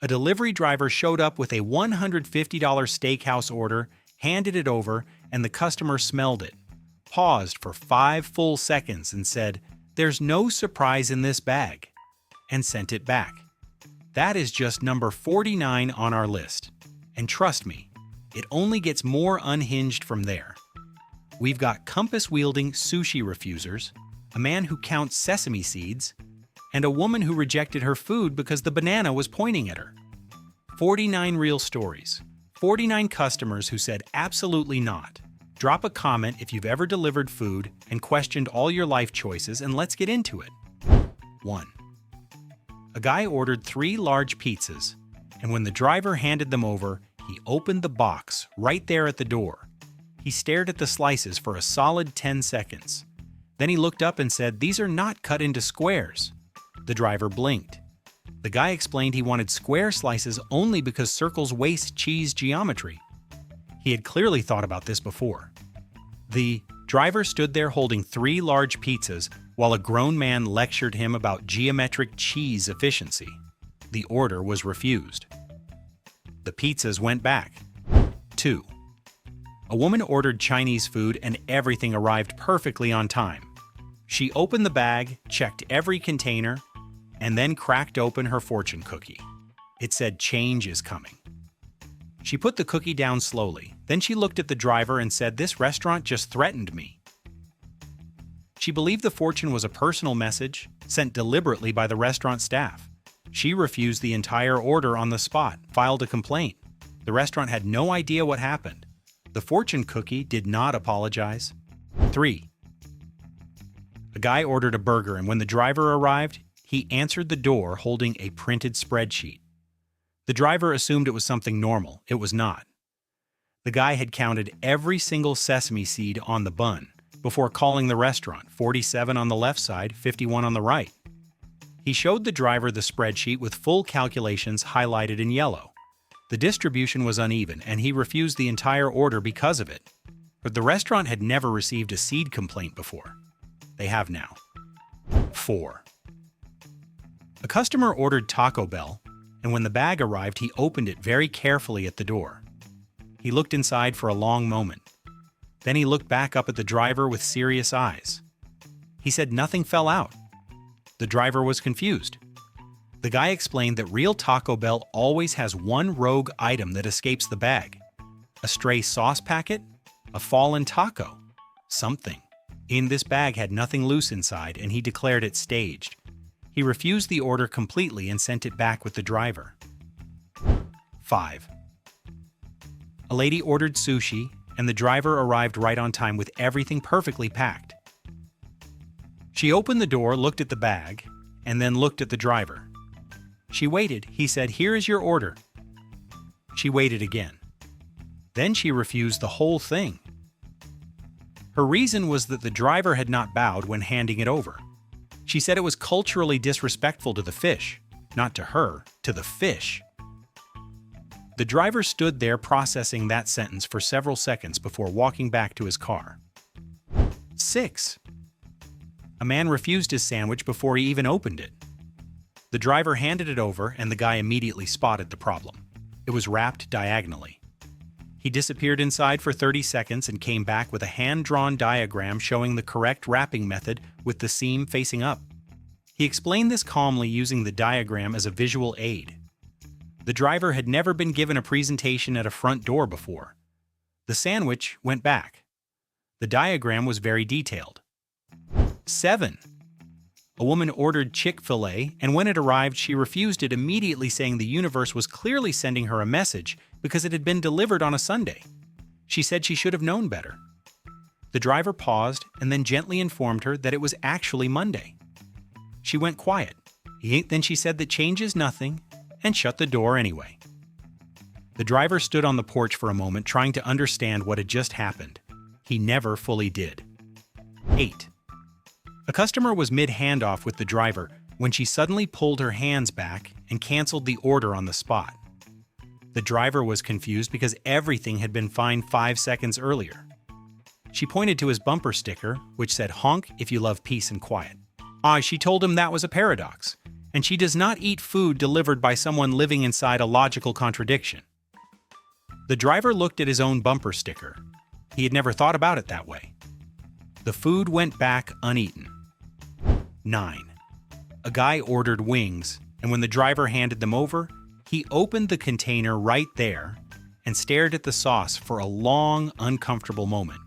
A delivery driver showed up with a $150 steakhouse order, handed it over, and the customer smelled it, paused for 5 full seconds and said, "There's no surprise in this bag," and sent it back. That is just number 49 on our list. And trust me, it only gets more unhinged from there. We've got compass-wielding sushi refusers, a man who counts sesame seeds, and a woman who rejected her food because the banana was pointing at her. 49 real stories. 49 customers who said absolutely not. Drop a comment if you've ever delivered food and questioned all your life choices, and let's get into it. 1. A guy ordered 3 large pizzas, and when the driver handed them over, he opened the box right there at the door. He stared at the slices for a solid 10 seconds. Then he looked up and said, "These are not cut into squares." The driver blinked. The guy explained he wanted square slices only because circles waste cheese geometry. He had clearly thought about this before. The driver stood there holding 3 large pizzas while a grown man lectured him about geometric cheese efficiency. The order was refused. The pizzas went back. 2. A woman ordered Chinese food and everything arrived perfectly on time. She opened the bag, checked every container, and then cracked open her fortune cookie. It said change is coming. She put the cookie down slowly. Then she looked at the driver and said, "This restaurant just threatened me." She believed the fortune was a personal message sent deliberately by the restaurant staff. She refused the entire order on the spot, filed a complaint. The restaurant had no idea what happened. The fortune cookie did not apologize. 3. A guy ordered a burger, and when the driver arrived, he answered the door holding a printed spreadsheet. The driver assumed it was something normal. It was not. The guy had counted every single sesame seed on the bun before calling the restaurant, 47 on the left side, 51 on the right. He showed the driver the spreadsheet with full calculations highlighted in yellow. The distribution was uneven, and he refused the entire order because of it. But the restaurant had never received a seed complaint before. They have now. 4. A customer ordered Taco Bell, and when the bag arrived, he opened it very carefully at the door. He looked inside for a long moment. Then he looked back up at the driver with serious eyes. He said nothing fell out. The driver was confused. The guy explained that real Taco Bell always has one rogue item that escapes the bag. A stray sauce packet? A fallen taco? Something. In this bag had nothing loose inside, and he declared it staged. He refused the order completely and sent it back with the driver. 5. A lady ordered sushi, and the driver arrived right on time with everything perfectly packed. She opened the door, looked at the bag, and then looked at the driver. She waited. He said, "Here is your order." She waited again. Then she refused the whole thing. Her reason was that the driver had not bowed when handing it over. She said it was culturally disrespectful to the fish, not to her, to the fish. The driver stood there processing that sentence for several seconds before walking back to his car. 6. A man refused his sandwich before he even opened it. The driver handed it over, and the guy immediately spotted the problem. It was wrapped diagonally. He disappeared inside for 30 seconds and came back with a hand-drawn diagram showing the correct wrapping method with the seam facing up. He explained this calmly using the diagram as a visual aid. The driver had never been given a presentation at a front door before. The sandwich went back. The diagram was very detailed. 7. A woman ordered Chick-fil-A, and when it arrived, she refused it immediately, saying the universe was clearly sending her a message because it had been delivered on a Sunday. She said she should have known better. The driver paused and then gently informed her that it was actually Monday. She went quiet. Then she said that change is nothing and shut the door anyway. The driver stood on the porch for a moment trying to understand what had just happened. He never fully did. 8. A customer was mid-handoff with the driver when she suddenly pulled her hands back and canceled the order on the spot. The driver was confused because everything had been fine 5 seconds earlier. She pointed to his bumper sticker, which said, "Honk if you love peace and quiet." She told him that was a paradox, and she does not eat food delivered by someone living inside a logical contradiction. The driver looked at his own bumper sticker. He had never thought about it that way. The food went back uneaten. 9. A guy ordered wings, and when the driver handed them over, he opened the container right there and stared at the sauce for a long, uncomfortable moment.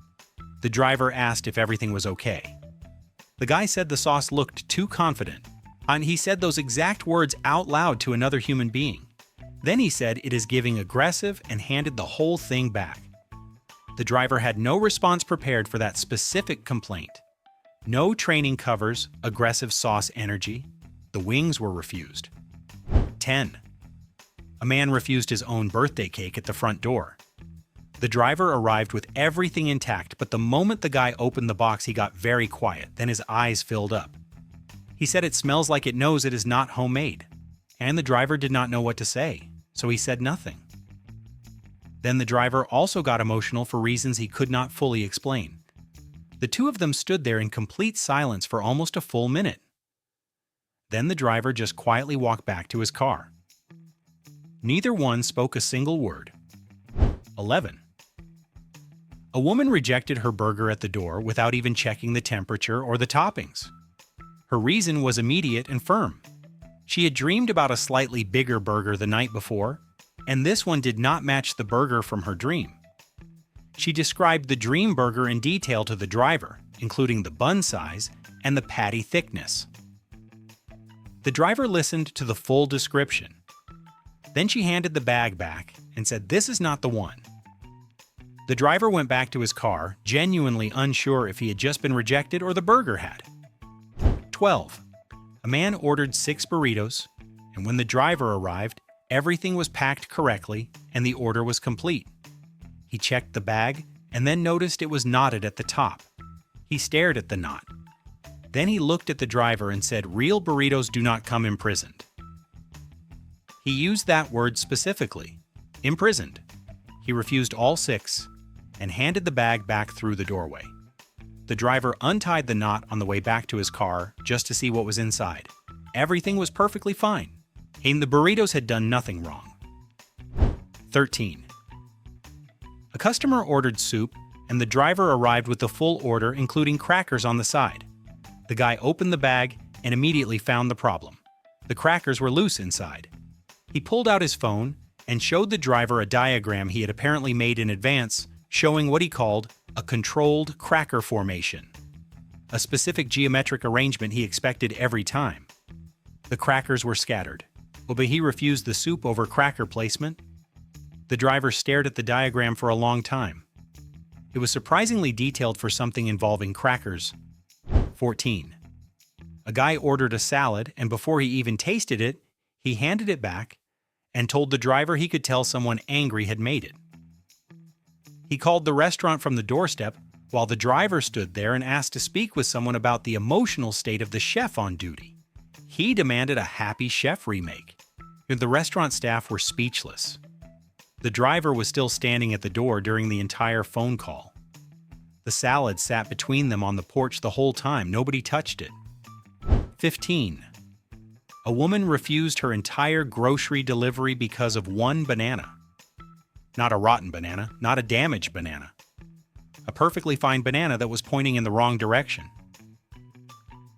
The driver asked if everything was okay. The guy said the sauce looked too confident, and he said those exact words out loud to another human being. Then he said it is giving aggressive and handed the whole thing back. The driver had no response prepared for that specific complaint. No training covers aggressive sauce energy. The wings were refused. 10. A man refused his own birthday cake at the front door. The driver arrived with everything intact, but the moment the guy opened the box, he got very quiet. Then his eyes filled up. He said it smells like it knows it is not homemade. And the driver did not know what to say, so he said nothing. Then the driver also got emotional for reasons he could not fully explain. The two of them stood there in complete silence for almost a full minute. Then the driver just quietly walked back to his car. Neither one spoke a single word. 11. A woman rejected her burger at the door without even checking the temperature or the toppings. Her reason was immediate and firm. She had dreamed about a slightly bigger burger the night before, and this one did not match the burger from her dream. She described the dream burger in detail to the driver, including the bun size and the patty thickness. The driver listened to the full description. Then she handed the bag back and said, "This is not the one." The driver went back to his car, genuinely unsure if he had just been rejected or the burger had. 12. A man ordered 6 burritos, and when the driver arrived, everything was packed correctly and the order was complete. He checked the bag and then noticed it was knotted at the top. He stared at the knot. Then he looked at the driver and said, "Real burritos do not come imprisoned." He used that word specifically, imprisoned. He refused all 6 and handed the bag back through the doorway. The driver untied the knot on the way back to his car just to see what was inside. Everything was perfectly fine, and the burritos had done nothing wrong. 13. A customer ordered soup, and the driver arrived with the full order, including crackers on the side. The guy opened the bag and immediately found the problem. The crackers were loose inside. He pulled out his phone and showed the driver a diagram he had apparently made in advance, showing what he called a controlled cracker formation, a specific geometric arrangement he expected every time. The crackers were scattered, but he refused the soup over cracker placement. The driver stared at the diagram for a long time. It was surprisingly detailed for something involving crackers. 14. A guy ordered a salad, and before he even tasted it, he handed it back and told the driver he could tell someone angry had made it. He called the restaurant from the doorstep while the driver stood there and asked to speak with someone about the emotional state of the chef on duty. He demanded a Happy Chef remake. The restaurant staff were speechless. The driver was still standing at the door during the entire phone call. The salad sat between them on the porch the whole time. Nobody touched it. 15. A woman refused her entire grocery delivery because of one banana. Not a rotten banana, not a damaged banana. A perfectly fine banana that was pointing in the wrong direction.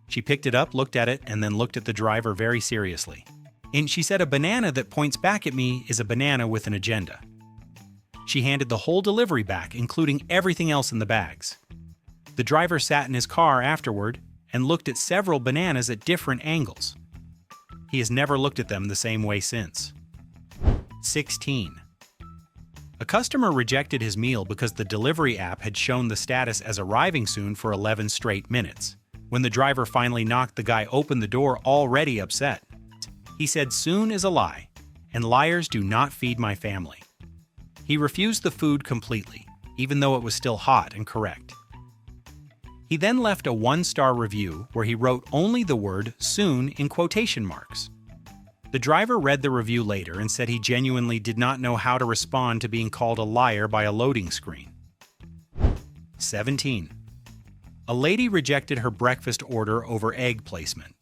She picked it up, looked at it, and then looked at the driver very seriously. And she said, "A banana that points back at me is a banana with an agenda." She handed the whole delivery back, including everything else in the bags. The driver sat in his car afterward and looked at several bananas at different angles. He has never looked at them the same way since. 16. A customer rejected his meal because the delivery app had shown the status as arriving soon for 11 straight minutes. When the driver finally knocked, the guy opened the door already upset. He said, "Soon is a lie, and liars do not feed my family." He refused the food completely, even though it was still hot and correct. He then left a 1-star review where he wrote only the word "soon" in quotation marks. The driver read the review later and said he genuinely did not know how to respond to being called a liar by a loading screen. 17. A lady rejected her breakfast order over egg placement.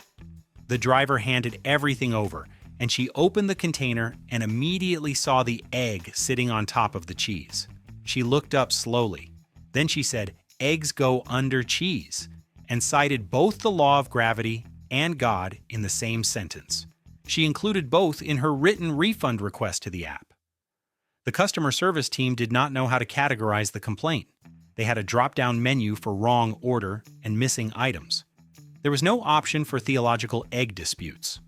The driver handed everything over, and she opened the container and immediately saw the egg sitting on top of the cheese. She looked up slowly. Then she said, "Eggs go under cheese," and cited both the law of gravity and God in the same sentence. She included both in her written refund request to the app. The customer service team did not know how to categorize the complaint. They had a drop-down menu for wrong order and missing items. There was no option for theological egg disputes.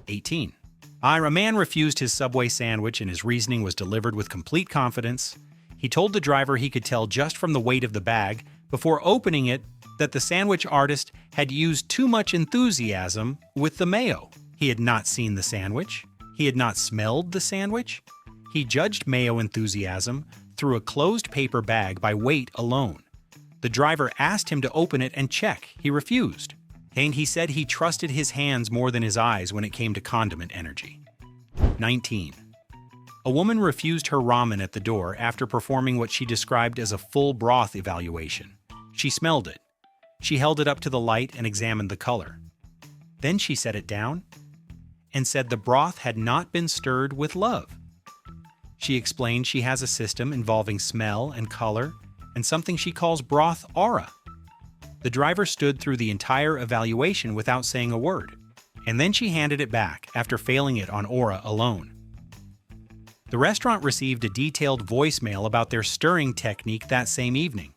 18. A man refused his Subway sandwich and his reasoning was delivered with complete confidence. He told the driver he could tell just from the weight of the bag before opening it that the sandwich artist had used too much enthusiasm with the mayo. He had not seen the sandwich. He had not smelled the sandwich. He judged mayo enthusiasm through a closed paper bag by weight alone. The driver asked him to open it and check. He refused. And he said he trusted his hands more than his eyes when it came to condiment energy. 19. A woman refused her ramen at the door after performing what she described as a full broth evaluation. She smelled it. She held it up to the light and examined the color. Then she set it down and said the broth had not been stirred with love. She explained she has a system involving smell and color and something she calls broth aura. The driver stood through the entire evaluation without saying a word, and then she handed it back after failing it on aura alone. The restaurant received a detailed voicemail about their stirring technique that same evening.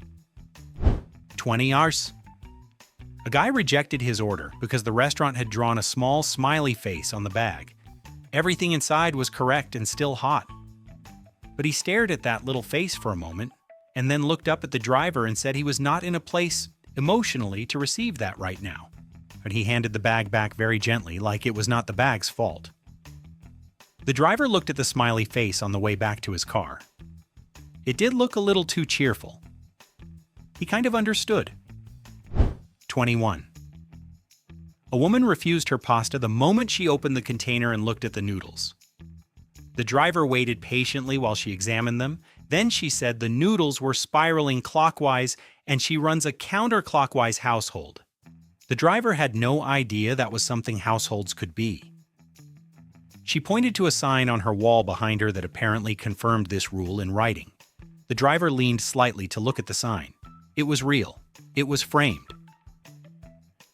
20 hours. A guy rejected his order because the restaurant had drawn a small smiley face on the bag. Everything inside was correct and still hot. But he stared at that little face for a moment and then looked up at the driver and said he was not in a place emotionally to receive that right now. But he handed the bag back very gently, like it was not the bag's fault. The driver looked at the smiley face on the way back to his car. It did look a little too cheerful. He kind of understood. 21. A woman refused her pasta the moment she opened the container and looked at the noodles. The driver waited patiently while she examined them. Then she said the noodles were spiraling clockwise and she runs a counterclockwise household. The driver had no idea that was something households could be. She pointed to a sign on her wall behind her that apparently confirmed this rule in writing. The driver leaned slightly to look at the sign. It was real. It was framed.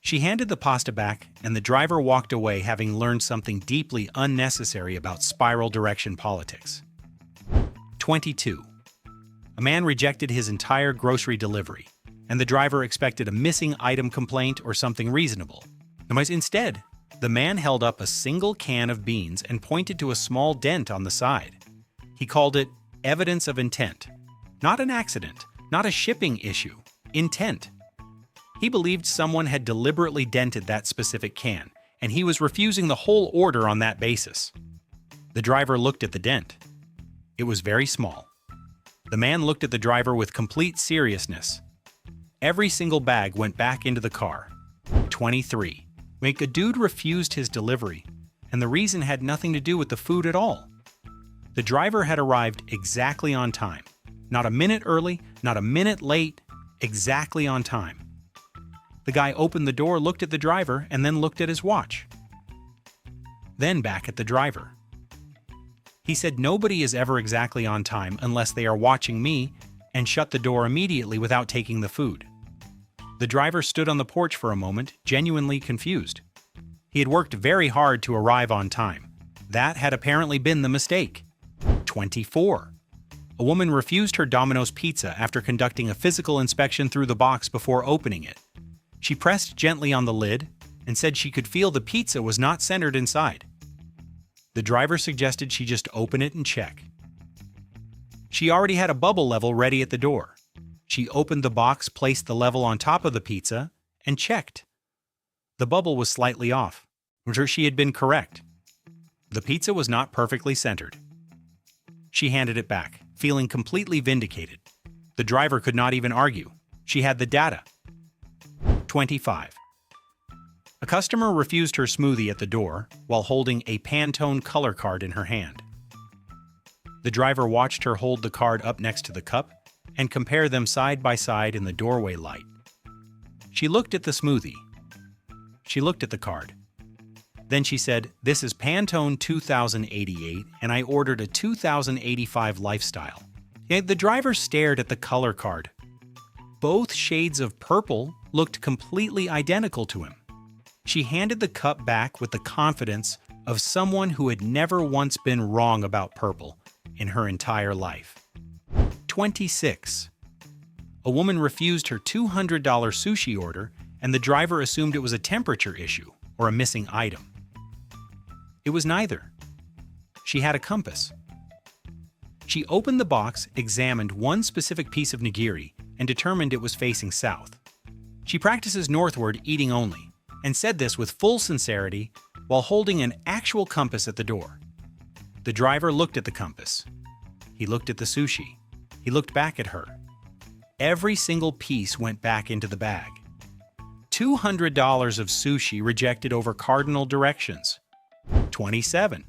She handed the pasta back, and the driver walked away having learned something deeply unnecessary about spiral direction politics. 22. A man rejected his entire grocery delivery, and the driver expected a missing item complaint or something reasonable. Instead, the man held up a single can of beans and pointed to a small dent on the side. He called it evidence of intent. Not an accident, not a shipping issue. Intent. He believed someone had deliberately dented that specific can, and he was refusing the whole order on that basis. The driver looked at the dent. It was very small. The man looked at the driver with complete seriousness. Every single bag went back into the car. 23. A dude refused his delivery, and the reason had nothing to do with the food at all. The driver had arrived exactly on time. Not a minute early, not a minute late, exactly on time. The guy opened the door, looked at the driver, and then looked at his watch. Then back at the driver. He said nobody is ever exactly on time unless they are watching me, and shut the door immediately without taking the food. The driver stood on the porch for a moment, genuinely confused. He had worked very hard to arrive on time. That had apparently been the mistake. 24. A woman refused her Domino's pizza after conducting a physical inspection through the box before opening it. She pressed gently on the lid and said she could feel the pizza was not centered inside. The driver suggested she just open it and check. She already had a bubble level ready at the door. She opened the box, placed the level on top of the pizza, and checked. The bubble was slightly off, which she had been correct. The pizza was not perfectly centered. She handed it back, feeling completely vindicated. The driver could not even argue. She had the data. 25. A customer refused her smoothie at the door while holding a Pantone color card in her hand. The driver watched her hold the card up next to the cup and compare them side by side in the doorway light. She looked at the smoothie. She looked at the card. Then she said, "This is Pantone 2088, and I ordered a 2085 lifestyle." Yet the driver stared at the color card. Both shades of purple looked completely identical to him. She handed the cup back with the confidence of someone who had never once been wrong about purple in her entire life. 26. A woman refused her $200 sushi order, and the driver assumed it was a temperature issue or a missing item. It was neither. She had a compass. She opened the box, examined one specific piece of nigiri, and determined it was facing south. She practices northward eating only, and said this with full sincerity while holding an actual compass at the door. The driver looked at the compass. He looked at the sushi. He looked back at her. Every single piece went back into the bag. $200 of sushi rejected over cardinal directions. 27.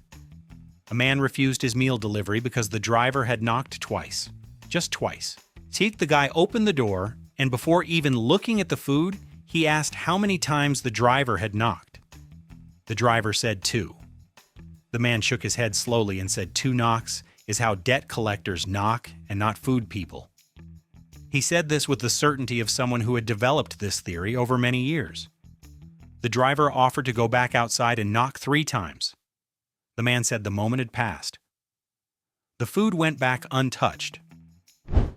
A man refused his meal delivery because the driver had knocked twice. Just twice. See, the guy opened the door, and before even looking at the food, he asked how many times the driver had knocked. The driver said 2. The man shook his head slowly and said 2 knocks is how debt collectors knock and not food people. He said this with the certainty of someone who had developed this theory over many years. The driver offered to go back outside and knock 3 times. The man said the moment had passed. The food went back untouched.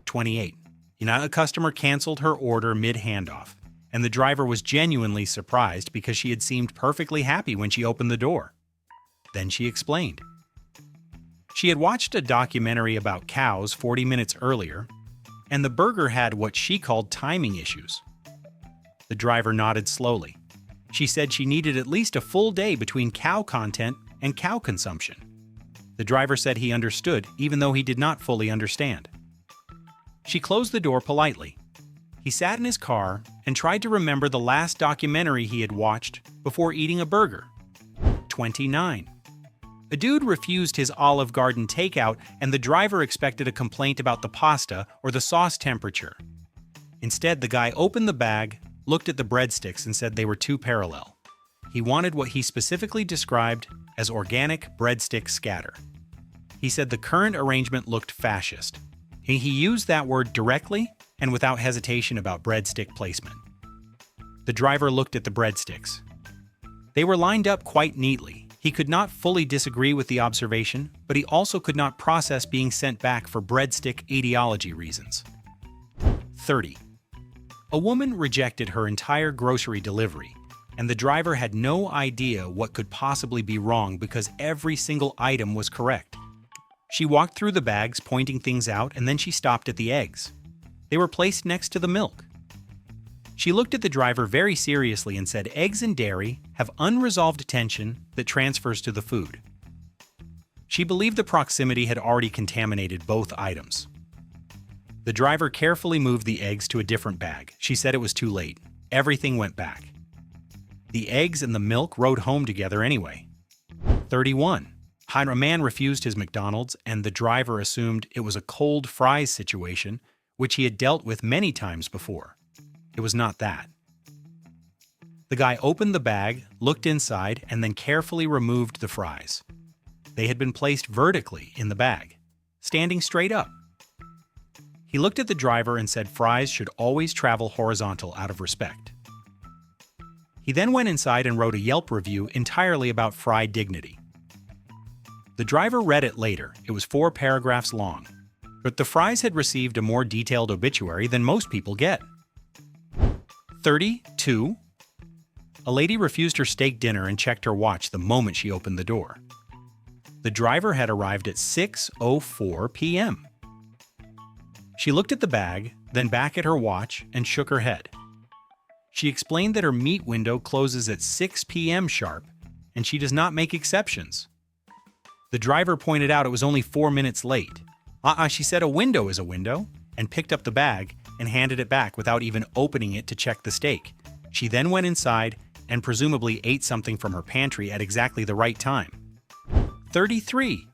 28. A customer canceled her order mid-handoff, and the driver was genuinely surprised because she had seemed perfectly happy when she opened the door. Then she explained. She had watched a documentary about cows 40 minutes earlier, and the burger had what she called timing issues. The driver nodded slowly. She said she needed at least a full day between cow content and cow consumption. The driver said he understood, even though he did not fully understand. She closed the door politely. He sat in his car and tried to remember the last documentary he had watched before eating a burger. 29. A dude refused his Olive Garden takeout, and the driver expected a complaint about the pasta or the sauce temperature. Instead, the guy opened the bag, looked at the breadsticks, and said they were too parallel. He wanted what he specifically described as organic breadstick scatter. He said the current arrangement looked fascist. He used that word directly and without hesitation about breadstick placement. The driver looked at the breadsticks. They were lined up quite neatly. He could not fully disagree with the observation, but he also could not process being sent back for breadstick ideology reasons. 30. A woman rejected her entire grocery delivery, and the driver had no idea what could possibly be wrong because every single item was correct. She walked through the bags, pointing things out, and then she stopped at the eggs. They were placed next to the milk. She looked at the driver very seriously and said eggs and dairy have unresolved tension that transfers to the food. She believed the proximity had already contaminated both items. The driver carefully moved the eggs to a different bag. She said it was too late. Everything went back. The eggs and the milk rode home together anyway. 31. A man refused his McDonald's, and the driver assumed it was a cold fries situation, which he had dealt with many times before. It was not that. The guy opened the bag, looked inside, and then carefully removed the fries. They had been placed vertically in the bag, standing straight up. He looked at the driver and said fries should always travel horizontal out of respect. He then went inside and wrote a Yelp review entirely about fry dignity. The driver read it later. It was 4 paragraphs long, but the fries had received a more detailed obituary than most people get. 32. A lady refused her steak dinner and checked her watch the moment she opened the door. The driver had arrived at 6:04 p.m. She looked at the bag, then back at her watch, and shook her head. She explained that her meat window closes at 6 p.m. sharp, and she does not make exceptions. The driver pointed out it was only 4 minutes late. She said a window is a window, and picked up the bag and handed it back without even opening it to check the steak. She then went inside and presumably ate something from her pantry at exactly the right time. 33.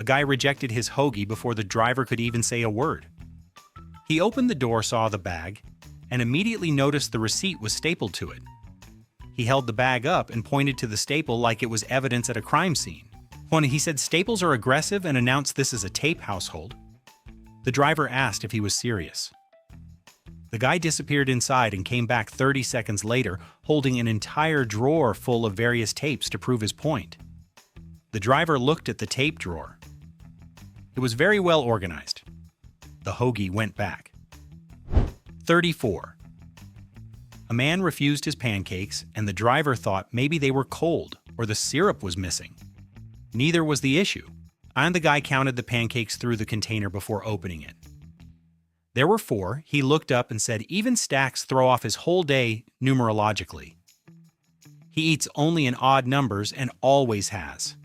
A guy rejected his hoagie before the driver could even say a word. He opened the door, saw the bag, and immediately noticed the receipt was stapled to it. He held the bag up and pointed to the staple like it was evidence at a crime scene. When he said staples are aggressive and announced this is a tape household, the driver asked if he was serious. The guy disappeared inside and came back 30 seconds later holding an entire drawer full of various tapes to prove his point. The driver looked at the tape drawer. It was very well organized. The hoagie went back. 34. A man refused his pancakes and the driver thought maybe they were cold or the syrup was missing. Neither was the issue, and the guy counted the pancakes through the container before opening it. There were 4. He looked up and said even stacks throw off his whole day numerologically. He eats only in odd numbers and always has.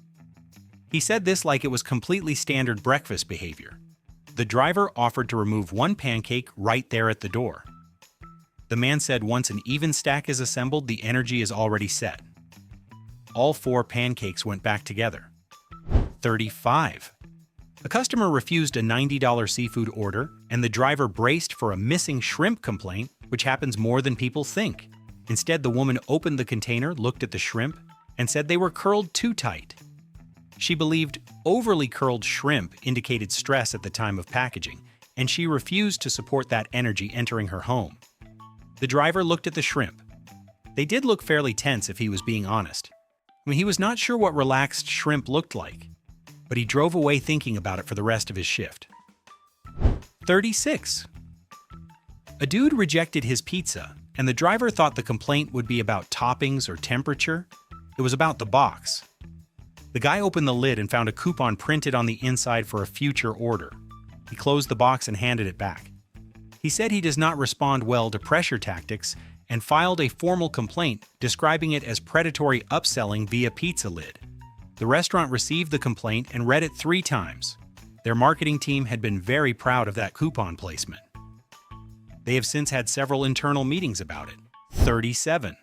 He said this like it was completely standard breakfast behavior. The driver offered to remove 1 pancake right there at the door. The man said once an even stack is assembled, the energy is already set. All 4 pancakes went back together. 35. A customer refused a $90 seafood order, and the driver braced for a missing shrimp complaint, which happens more than people think. Instead, the woman opened the container, looked at the shrimp, and said they were curled too tight. She believed overly curled shrimp indicated stress at the time of packaging, and she refused to support that energy entering her home. The driver looked at the shrimp. They did look fairly tense if he was being honest. He was not sure what relaxed shrimp looked like, but he drove away thinking about it for the rest of his shift. 36. A dude rejected his pizza, and the driver thought the complaint would be about toppings or temperature. It was about the box. The guy opened the lid and found a coupon printed on the inside for a future order. He closed the box and handed it back. He said he does not respond well to pressure tactics and filed a formal complaint describing it as predatory upselling via pizza lid. The restaurant received the complaint and read it 3 times. Their marketing team had been very proud of that coupon placement. They have since had several internal meetings about it. 37.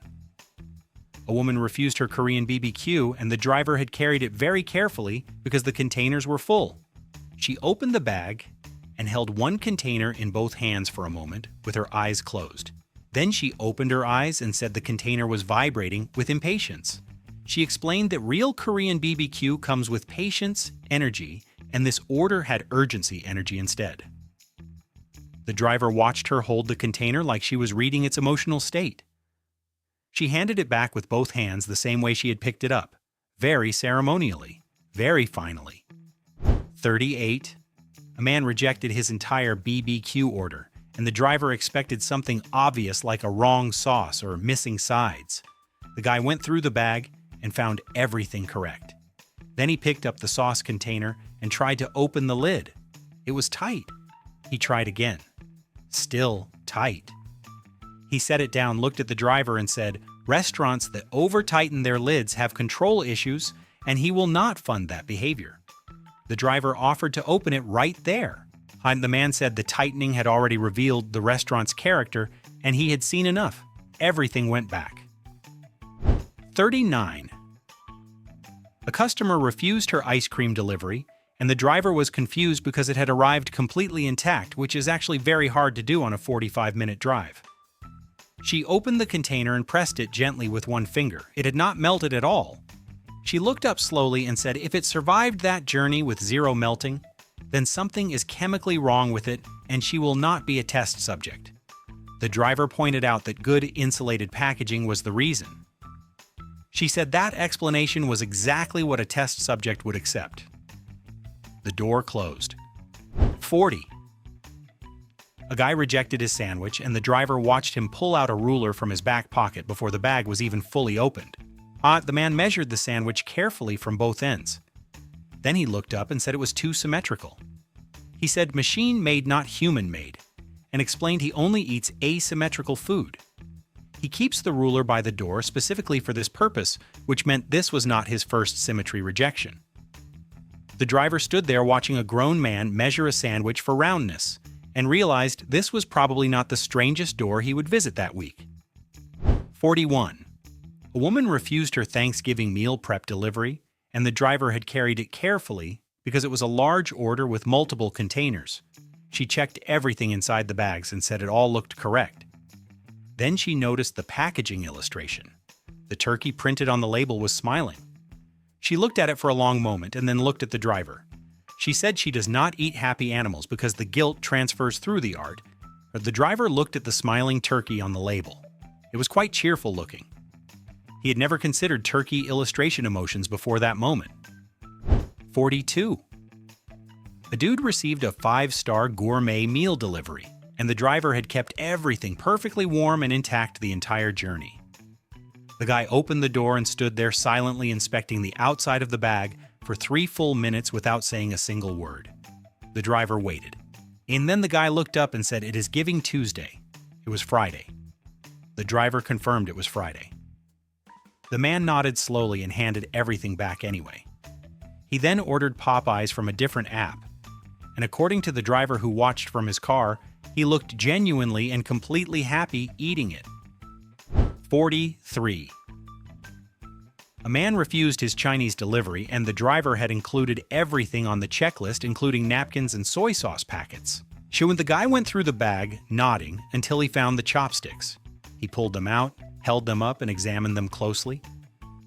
A woman refused her Korean BBQ and the driver had carried it very carefully because the containers were full. She opened the bag and held 1 container in both hands for a moment with her eyes closed. Then she opened her eyes and said the container was vibrating with impatience. She explained that real Korean BBQ comes with patience, energy, and this order had urgency energy instead. The driver watched her hold the container like she was reading its emotional state. She handed it back with both hands the same way she had picked it up, very ceremonially, very finally. 38. A man rejected his entire BBQ order, and the driver expected something obvious like a wrong sauce or missing sides. The guy went through the bag and found everything correct. Then he picked up the sauce container and tried to open the lid. It was tight. He tried again. Still tight. He set it down, looked at the driver, and said, "Restaurants that over-tighten their lids have control issues, and he will not fund that behavior." The driver offered to open it right there. The man said the tightening had already revealed the restaurant's character, and he had seen enough. Everything went back. 39. A customer refused her ice cream delivery, and the driver was confused because it had arrived completely intact, which is actually very hard to do on a 45-minute drive. She opened the container and pressed it gently with 1 finger. It had not melted at all. She looked up slowly and said if it survived that journey with 0 melting, then something is chemically wrong with it and she will not be a test subject. The driver pointed out that good insulated packaging was the reason. She said that explanation was exactly what a test subject would accept. The door closed. 40. A guy rejected his sandwich and the driver watched him pull out a ruler from his back pocket before the bag was even fully opened. The man measured the sandwich carefully from both ends. Then he looked up and said it was too symmetrical. He said machine-made, not human-made, and explained he only eats asymmetrical food. He keeps the ruler by the door specifically for this purpose, which meant this was not his first symmetry rejection. The driver stood there watching a grown man measure a sandwich for roundness, and realized this was probably not the strangest door he would visit that week. 41. A woman refused her Thanksgiving meal prep delivery, and the driver had carried it carefully because it was a large order with multiple containers. She checked everything inside the bags and said it all looked correct. Then she noticed the packaging illustration. The turkey printed on the label was smiling. She looked at it for a long moment and then looked at the driver. She said she does not eat happy animals because the guilt transfers through the art. But the driver looked at the smiling turkey on the label. It was quite cheerful looking. He had never considered turkey illustration emotions before that moment. 42. A dude received a 5-star gourmet meal delivery, and the driver had kept everything perfectly warm and intact the entire journey. The guy opened the door and stood there silently inspecting the outside of the bag for 3 full minutes without saying a single word. The driver waited. And then the guy looked up and said, "It is Giving Tuesday." It was Friday. The driver confirmed it was Friday. The man nodded slowly and handed everything back anyway. He then ordered Popeyes from a different app, and according to the driver who watched from his car, he looked genuinely and completely happy eating it. 43. A man refused his Chinese delivery, and the driver had included everything on the checklist, including napkins and soy sauce packets. So when the guy went through the bag, nodding, until he found the chopsticks. He pulled them out, held them up, and examined them closely.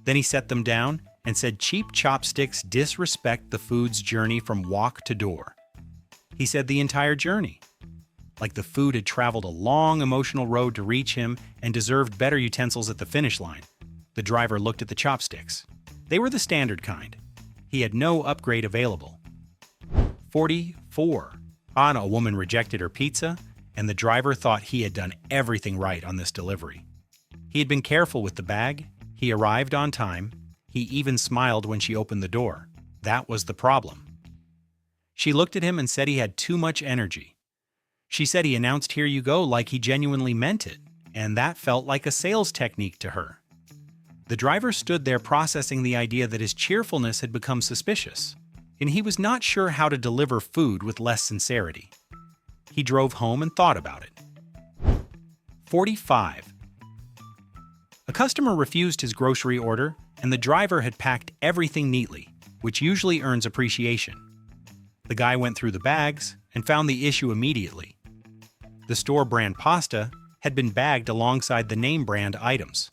Then he set them down and said cheap chopsticks disrespect the food's journey from wok to door. He said the entire journey. Like the food had traveled a long emotional road to reach him and deserved better utensils at the finish line. The driver looked at the chopsticks. They were the standard kind. He had no upgrade available. 44. A woman rejected her pizza, and the driver thought he had done everything right on this delivery. He had been careful with the bag, he arrived on time, he even smiled when she opened the door. That was the problem. She looked at him and said he had too much energy. She said he announced "Here you go" like he genuinely meant it, and that felt like a sales technique to her. The driver stood there processing the idea that his cheerfulness had become suspicious, and he was not sure how to deliver food with less sincerity. He drove home and thought about it. 45. A customer refused his grocery order, and the driver had packed everything neatly, which usually earns appreciation. The guy went through the bags and found the issue immediately. The store brand pasta had been bagged alongside the name brand items.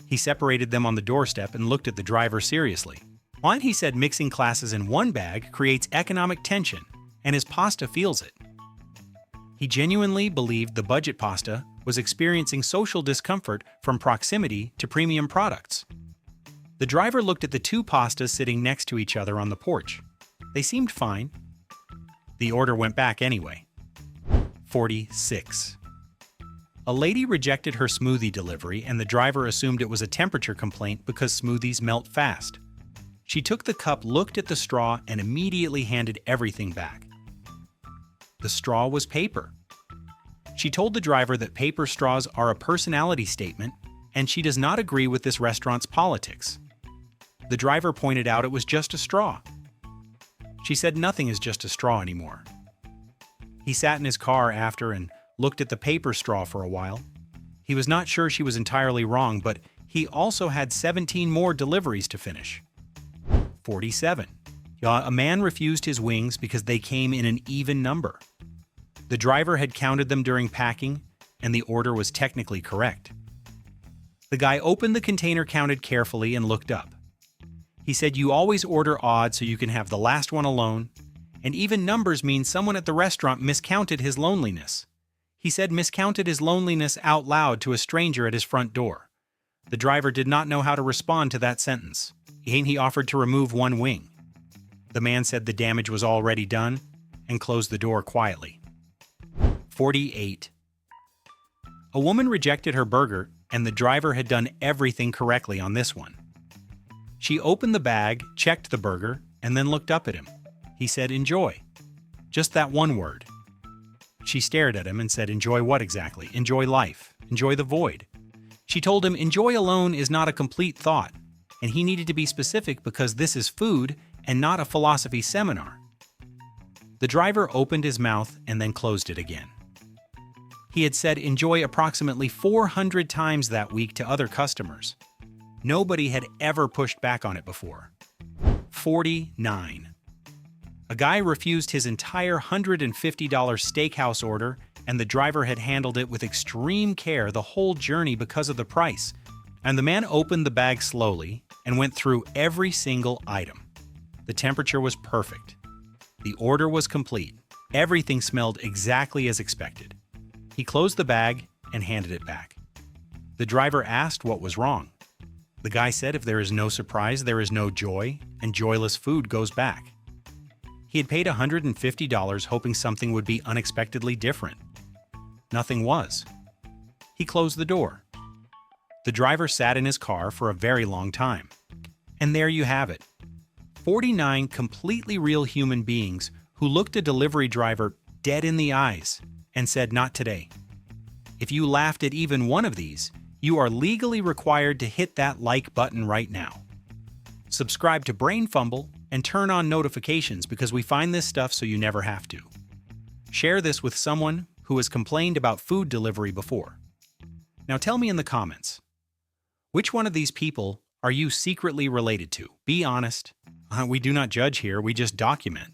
He separated them on the doorstep and looked at the driver seriously. One, he said mixing classes in one bag creates economic tension, and his pasta feels it. He genuinely believed the budget pasta was experiencing social discomfort from proximity to premium products. The driver looked at the 2 pastas sitting next to each other on the porch. They seemed fine. The order went back anyway. 46. A lady rejected her smoothie delivery, and the driver assumed it was a temperature complaint because smoothies melt fast. She took the cup, looked at the straw, and immediately handed everything back. The straw was paper. She told the driver that paper straws are a personality statement, and she does not agree with this restaurant's politics. The driver pointed out it was just a straw. She said nothing is just a straw anymore. He sat in his car after and looked at the paper straw for a while. He was not sure she was entirely wrong, but he also had 17 more deliveries to finish. 47. A man refused his wings because they came in an even number. The driver had counted them during packing, and the order was technically correct. The guy opened the container, counted carefully, and looked up. He said, "You always order odd so you can have the last one alone, and even numbers mean someone at the restaurant miscounted his loneliness." He said miscounted his loneliness out loud to a stranger at his front door. The driver did not know how to respond to that sentence. He offered to remove one wing. The man said the damage was already done and closed the door quietly. 48. A woman rejected her burger, and the driver had done everything correctly on this one. She opened the bag, checked the burger, and then looked up at him. He said, "Enjoy." Just that one word. She stared at him and said, "Enjoy what exactly?" "Enjoy life. Enjoy the void." She told him enjoy alone is not a complete thought, and he needed to be specific because this is food and not a philosophy seminar. The driver opened his mouth and then closed it again. He had said enjoy approximately 400 times that week to other customers. Nobody had ever pushed back on it before. 49. A guy refused his entire $150 steakhouse order, and the driver had handled it with extreme care the whole journey because of the price. And the man opened the bag slowly and went through every single item. The temperature was perfect. The order was complete. Everything smelled exactly as expected. He closed the bag and handed it back. The driver asked what was wrong. The guy said if there is no surprise, there is no joy, and joyless food goes back. He had paid $150 hoping something would be unexpectedly different. Nothing was. He closed the door. The driver sat in his car for a very long time. And there you have it. 49 completely real human beings who looked a delivery driver dead in the eyes and said, "Not today." If you laughed at even one of these, you are legally required to hit that like button right now. Subscribe to BrainFumble and turn on notifications because we find this stuff so you never have to. Share this with someone who has complained about food delivery before. Now tell me in the comments, which one of these people are you secretly related to? Be honest. We do not judge here, we just document.